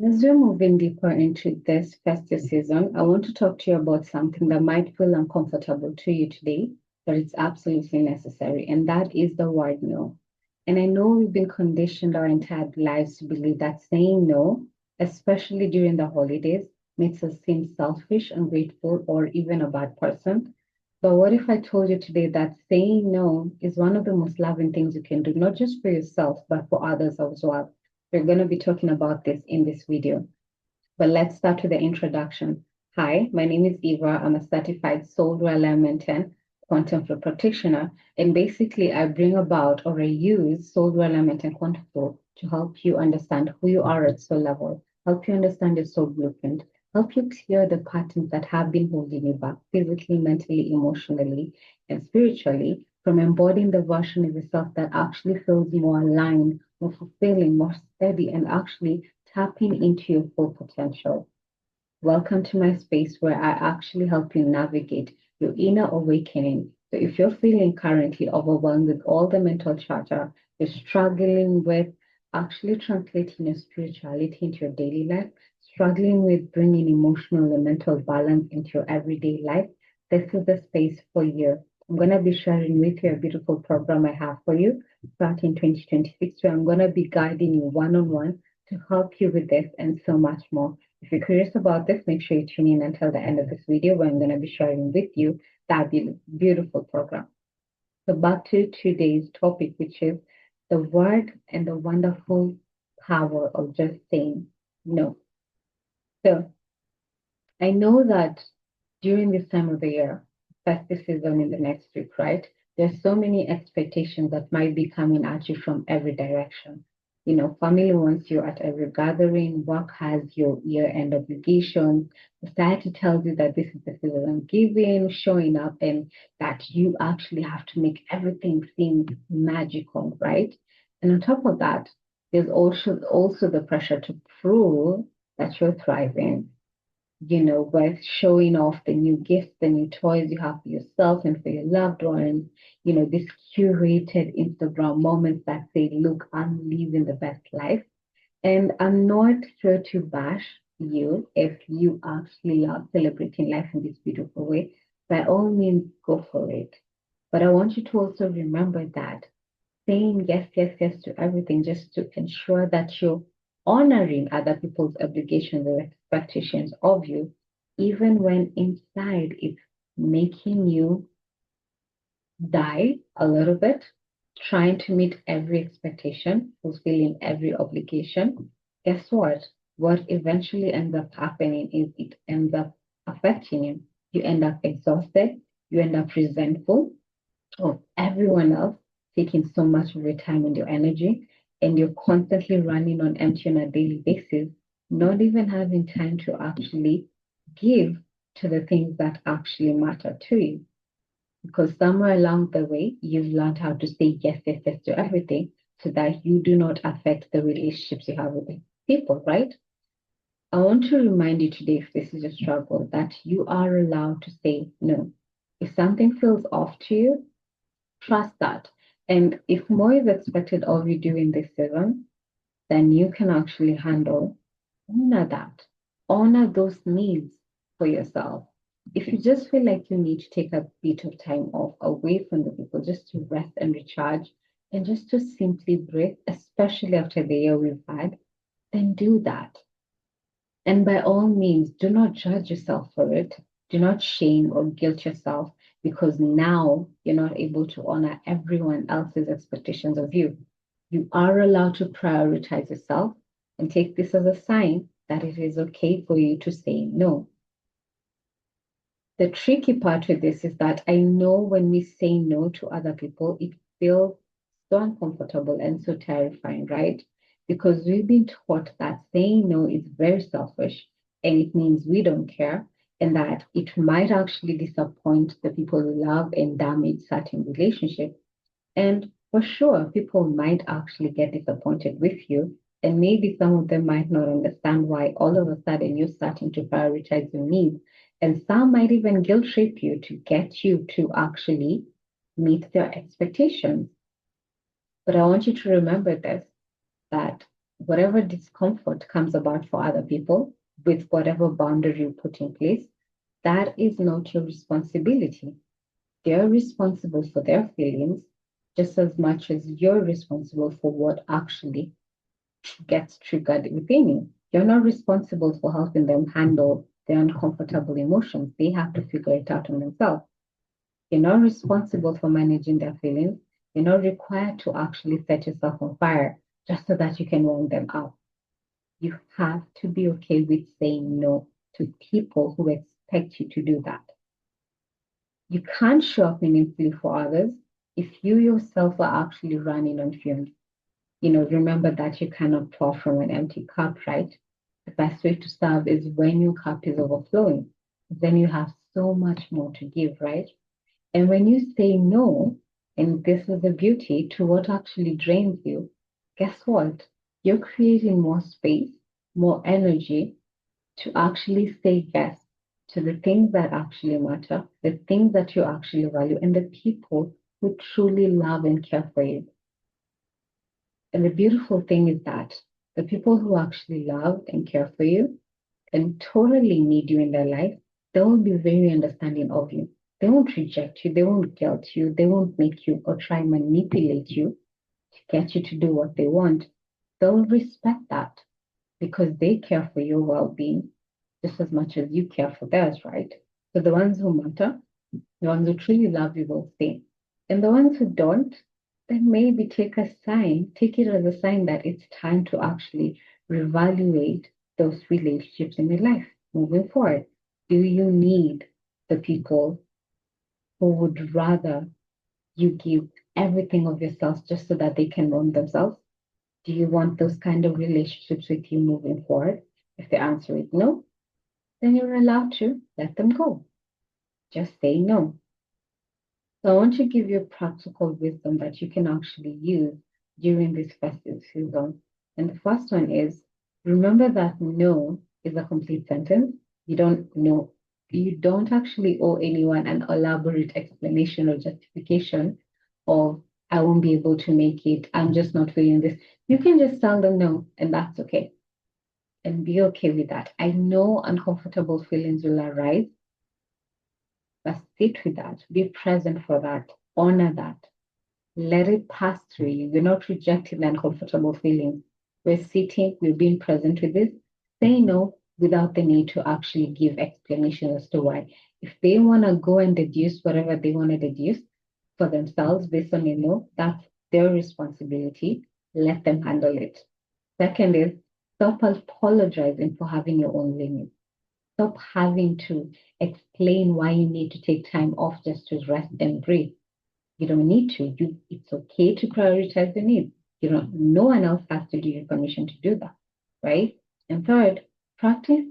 As we're moving deeper into this festive season, I want to talk to you about something that might feel uncomfortable to you today, but it's absolutely necessary, and that is the word no. And I know we've been conditioned our entire lives to believe that saying no, especially during the holidays, makes us seem selfish, ungrateful, or even a bad person. But what if I told you today that saying no is one of the most loving things you can do, not just for yourself, but for others as well? We're going to be talking about this in this video. But let's start with the introduction. Hi, my name is Eva. I'm a certified soul alignment and quantum flow practitioner. And basically, I bring about or I use soul alignment and quantum flow to help you understand who you are at soul level, help you understand your soul blueprint, help you clear the patterns that have been holding you back physically, mentally, emotionally, and spiritually from embodying the version of yourself that actually feels more aligned, more fulfilling, more steady, and actually tapping into your full potential. Welcome to my space where I actually help you navigate your inner awakening. So, if you're feeling currently overwhelmed with all the mental chatter, you're struggling with actually translating your spirituality into your daily life, struggling with bringing emotional and mental balance into your everyday life, this is the space for you. I'm going to be sharing with you a beautiful program I have for you starting 2026, where I'm going to be guiding you one on one to help you with this and so much more. If you're curious about this, make sure you tune in until the end of this video where I'm going to be sharing with you that beautiful program. So back to today's topic, which is the word and the wonderful power of just saying no. So I know that during this time of the year, festive season in the next week, right? There's so many expectations that might be coming at you from every direction. You know, family wants you at every gathering, work has your year-end obligations, society tells you that this is the season of giving, showing up, and that you actually have to make everything seem magical, right? And on top of that, there's also the pressure to prove that you're thriving, with showing off the new gifts, the new toys you have for yourself and for your loved ones, this curated Instagram moments that say, look, I'm living the best life. And I'm not here to bash you if you actually love celebrating life in this beautiful way. By all means, go for it. But I want you to also remember that saying yes, yes, yes to everything just to ensure that you're honoring other people's obligations and expectations of you, even when inside it's making you die a little bit, trying to meet every expectation, fulfilling every obligation. Guess what? What eventually ends up happening is it ends up affecting you. You end up exhausted, you end up resentful of everyone else taking so much of your time and your energy, and you're constantly running on empty on a daily basis, not even having time to actually give to the things that actually matter to you. Because somewhere along the way, you've learned how to say yes, yes, yes to everything so that you do not affect the relationships you have with people, right? I want to remind you today, if this is a struggle, that you are allowed to say no. If something feels off to you, trust that. And if more is expected of you during this season, then you can actually honor that. Honor those needs for yourself. If you just feel like you need to take a bit of time off away from the people just to rest and recharge and just to simply breathe, especially after the year we've had, then do that. And by all means, do not judge yourself for it. Do not shame or guilt yourself because now you're not able to honor everyone else's expectations of you. You are allowed to prioritize yourself and take this as a sign that it is okay for you to say no. The tricky part with this is that I know when we say no to other people, it feels so uncomfortable and so terrifying, right? Because we've been taught that saying no is very selfish and it means we don't care, and that it might actually disappoint the people we love and damage certain relationships. And for sure, people might actually get disappointed with you, and maybe some of them might not understand why all of a sudden you're starting to prioritize your needs. And some might even guilt trip you to get you to actually meet their expectations. But I want you to remember this, that Whatever discomfort comes about for other people, with whatever boundary you put in place, that is not your responsibility. They're responsible for their feelings just as much as you're responsible for what actually gets triggered within you. You're not responsible for helping them handle their uncomfortable emotions. They have to figure it out on themselves. You're not responsible for managing their feelings. You're not required to actually set yourself on fire just so that you can warm them up. You have to be okay with saying no to people who expect you to do that. You can't show up meaningfully for others if you yourself are actually running on fumes. Remember that you cannot pour from an empty cup, right? The best way to serve is when your cup is overflowing. Then you have so much more to give, right? And when you say no, and this is the beauty to what actually drains you, guess what? You're creating more space, more energy to actually say yes to the things that actually matter, the things that you actually value, and the people who truly love and care for you. And the beautiful thing is that the people who actually love and care for you and totally need you in their life, they will be very understanding of you. They won't reject you, they won't guilt you, they won't make you or try and manipulate you to get you to do what they want. They'll respect that because they care for your well being just as much as you care for theirs, right? So the ones who matter, the ones who truly love you will stay. And the ones who don't, then maybe take it as a sign that it's time to actually reevaluate those relationships in your life moving forward. Do you need the people who would rather you give everything of yourself just so that they can own themselves? Do you want those kind of relationships with you moving forward? If the answer is no, then you're allowed to let them go. Just say no. So I want to give you practical wisdom that you can actually use during this festive season. And the first one is remember that no is a complete sentence. You don't know. You don't actually owe anyone an elaborate explanation or justification of I won't be able to make it. I'm just not feeling this. You can just tell them no, and that's okay. And be okay with that. I know uncomfortable feelings will arise, but sit with that. Be present for that. Honor that. Let it pass through you. We're not rejecting the uncomfortable feelings. We're sitting, we're being present with this. Say no without the need to actually give explanation as to why. If they want to go and deduce whatever they want to deduce for themselves based on a no, that's their responsibility. Let them handle it. Second is stop apologizing for having your own limits. Stop having to explain why you need to take time off just to rest and breathe. You don't need to. It's okay to prioritize your needs. No one else has to give you permission to do that, right? And third, practice.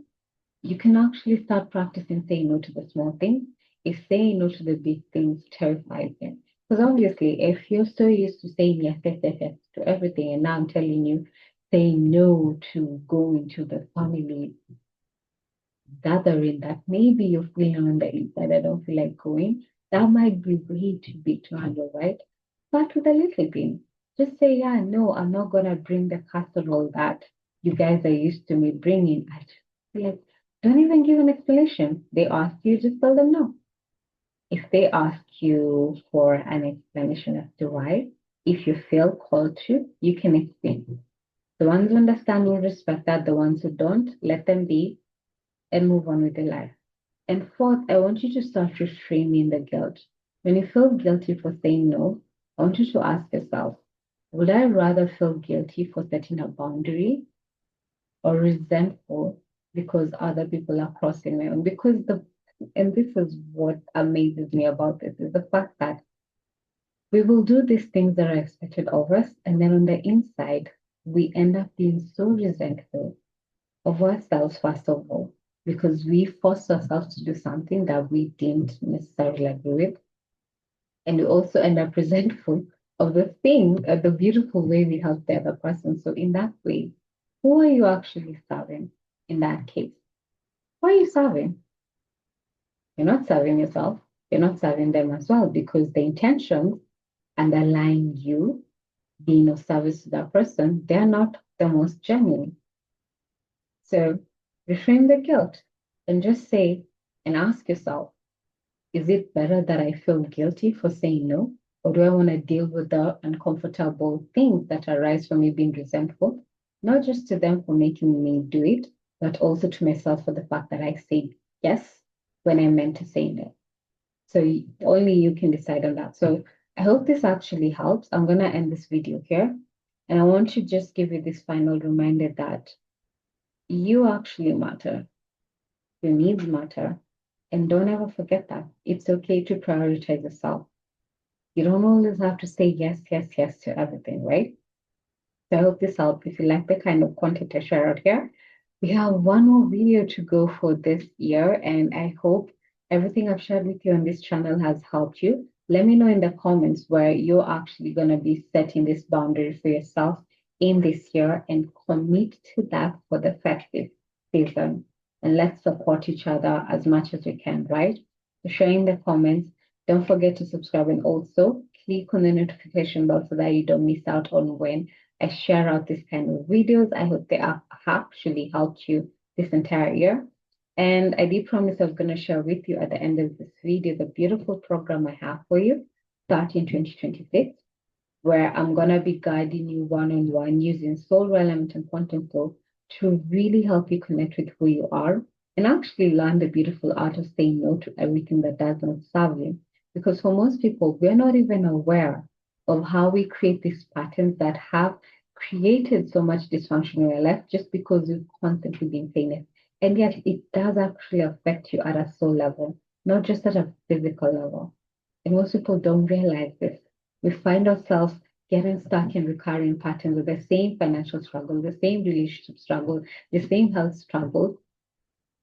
You can actually start practicing saying no to the small things if saying no to the big things terrifies you. Because obviously, if you're so used to saying yes, yes, yes, yes to everything, and now I'm telling you, say no to going to the family gathering that maybe you're feeling on the inside, I don't feel like going, that might be way too big to handle, right? Start with a little thing. Just say, yeah, no, I'm not going to bring the casserole that you guys are used to me bringing. I just feel like, don't even give an explanation. They ask you, just tell them no. If they ask you for an explanation as to why, if you feel called to, you can explain. The ones who understand will respect that. The ones who don't, let them be and move on with their life. And fourth, I want you to start reframing the guilt. When you feel guilty for saying no, I want you to ask yourself, would I rather feel guilty for setting a boundary or resentful because other people are crossing my own? And this is what amazes me about this, is the fact that we will do these things that are expected of us, and then on the inside, we end up being so resentful of ourselves, first of all, because we forced ourselves to do something that we didn't necessarily agree with. And we also end up resentful of the thing, the beautiful way we helped the other person. So, in that way, who are you actually serving in that case? Who are you serving? You're not serving yourself, you're not serving them as well, because the intentions underlying you being of service to that person, they're not the most genuine. So reframe the guilt and just say and ask yourself, is it better that I feel guilty for saying no? Or do I want to deal with the uncomfortable things that arise from me being resentful? Not just to them for making me do it, but also to myself for the fact that I said yes when I meant to say no. So only you can decide on that. So I hope this actually helps. I'm going to end this video here. And I want to just give you this final reminder that you actually matter. Your needs matter. And don't ever forget that. It's okay to prioritize yourself. You don't always have to say yes, yes, yes to everything, right? So I hope this helped. If you like the kind of content I share out here, we have one more video to go for this year, and I hope everything I've shared with you on this channel has helped you. Let me know in the comments where you're actually going to be setting this boundary for yourself in this year and commit to that for the festive season. And let's support each other as much as we can, right? So share in the comments. Don't forget to subscribe and also click on the notification bell so that you don't miss out on when I share out this kind of videos. I hope they have actually helped you this entire year. And I did promise I was going to share with you at the end of this video the beautiful program I have for you starting 2026, where I'm going to be guiding you one-on-one using soul realm and quantum flow to really help you connect with who you are and actually learn the beautiful art of saying no to everything that does not serve you. Because for most people, we're not even aware of how we create these patterns that have created so much dysfunction in your life just because you've constantly been saying it. And yet it does actually affect you at a soul level, not just at a physical level. And most people don't realize this. We find ourselves getting stuck in recurring patterns with the same financial struggle, the same relationship struggle, the same health struggle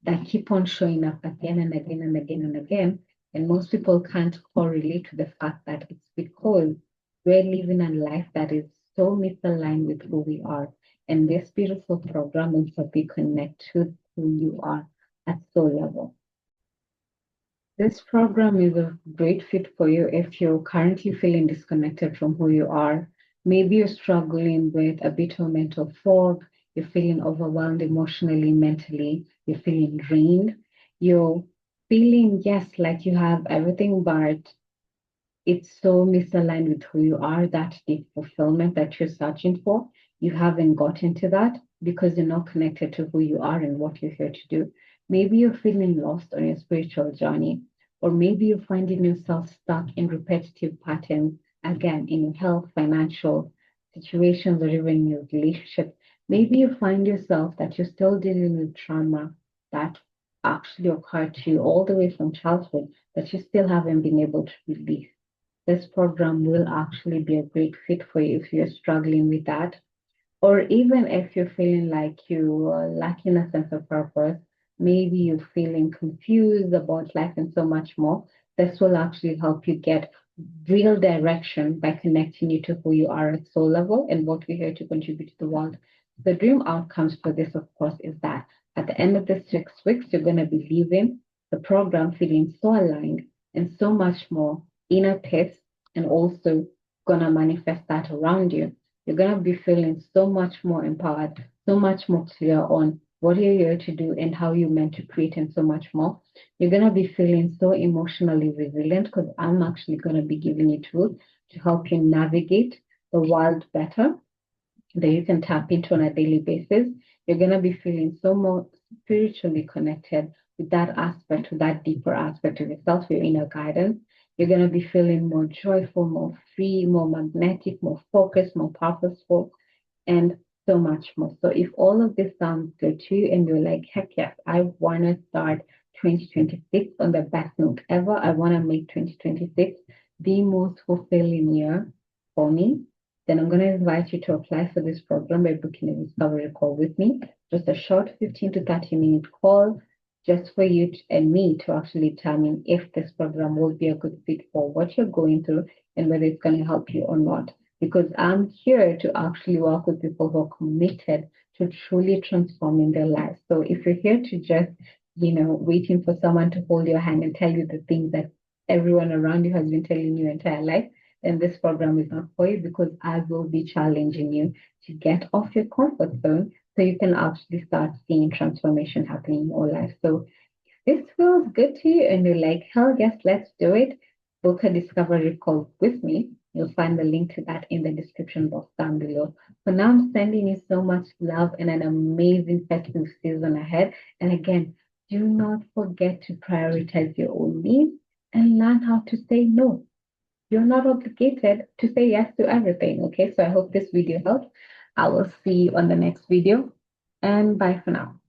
that keep on showing up again and again and again and again. And most people can't correlate to the fact that it's because we're living a life that is so misaligned with who we are. And this beautiful program will help you connect to who you are at soul level. This program is a great fit for you if you're currently feeling disconnected from who you are. Maybe you're struggling with a bit of mental fog, you're feeling overwhelmed emotionally, mentally, you're feeling drained, you're feeling, yes, like you have everything, but it's so misaligned with who you are, that deep fulfillment that you're searching for. You haven't gotten to that because you're not connected to who you are and what you're here to do. Maybe you're feeling lost on your spiritual journey, or maybe you're finding yourself stuck in repetitive patterns, again, in your health, financial situations, or even in your relationship. Maybe you find yourself that you're still dealing with trauma that actually occurred to you all the way from childhood that you still haven't been able to release. This program will actually be a great fit for you if you're struggling with that, or even if you're feeling like you are lacking a sense of purpose, maybe you're feeling confused about life and so much more. This will actually help you get real direction by connecting you to who you are at soul level and what we're here to contribute to the world. The dream outcomes for this, of course, is that at the end of the 6 weeks, you're going to be leaving the program feeling so aligned and so much more inner peace, and also going to manifest that around you. You're going to be feeling so much more empowered, so much more clear on what you're here to do and how you're meant to create, and so much more. You're going to be feeling so emotionally resilient because I'm actually going to be giving you tools to help you navigate the world better that you can tap into on a daily basis. You're going to be feeling so more spiritually connected with that aspect, with that deeper aspect of yourself, your inner guidance. You're going to be feeling more joyful, more free, more magnetic, more focused, more purposeful, and so much more. So if all of this sounds good to you and you're like, heck yes, I want to start 2026 on the best note ever. I want to make 2026 the most fulfilling year for me. Then I'm going to invite you to apply for this program by booking a discovery call with me. Just a short 15 to 30-minute call just for you and me to actually determine if this program will be a good fit for what you're going through and whether it's going to help you or not. Because I'm here to actually work with people who are committed to truly transforming their lives. So if you're here to just, waiting for someone to hold your hand and tell you the things that everyone around you has been telling you your entire life, then this program is not for you, because I will be challenging you to get off your comfort zone so you can actually start seeing transformation happening in your life. So this feels good to you and you're like, hell yes, let's do it, book a discovery call with me. You'll find the link to that in the description box down below. For now, I'm sending you so much love and an amazing festive season ahead. And again, do not forget to prioritize your own needs and learn how to say no. You're not obligated to say yes to everything. Okay, so I hope this video helped. I will see you on the next video, and bye for now.